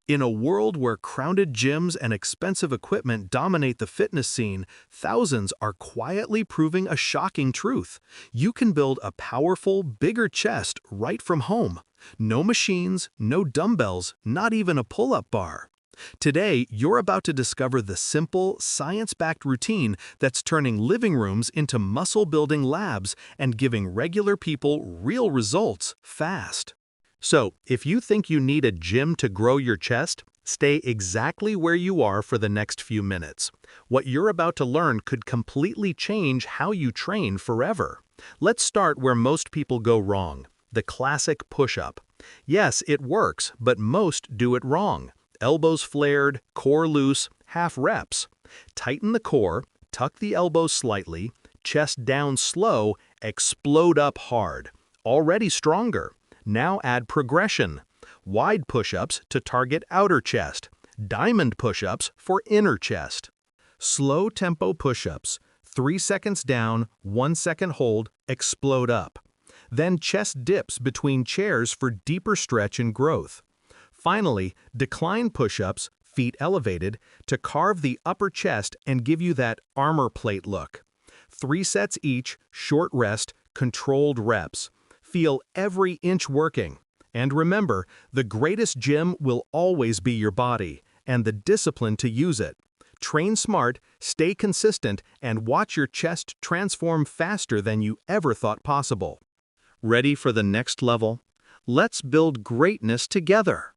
In a world where crowded gyms and expensive equipment dominate the fitness scene, thousands are quietly proving a shocking truth. You can build a powerful, bigger chest right from home. No machines, no dumbbells, not even a pull-up bar. Today, you're about to discover the simple, science-backed routine that's turning living rooms into muscle-building labs and giving regular people real results fast. So, if you think you need a gym to grow your chest, stay exactly where you are for the next few minutes. What you're about to learn could completely change how you train forever. Let's start where most people go wrong, the classic push-up. Yes, it works, but most do it wrong. Elbows flared, core loose, half reps. Tighten the core, tuck the elbows slightly, chest down slow, explode up hard. Already stronger. Now add progression. Wide push-ups to target outer chest. Diamond push-ups for inner chest. Slow tempo push-ups. 3 seconds down, 1 second hold, explode up. Then chest dips between chairs for deeper stretch and growth. Finally, decline push-ups, feet elevated, to carve the upper chest and give you that armor plate look. 3 sets each, short rest, controlled reps. Feel every inch working. And remember, the greatest gym will always be your body, and the discipline to use it. Train smart, stay consistent, and watch your chest transform faster than you ever thought possible. Ready for the next level? Let's build greatness together.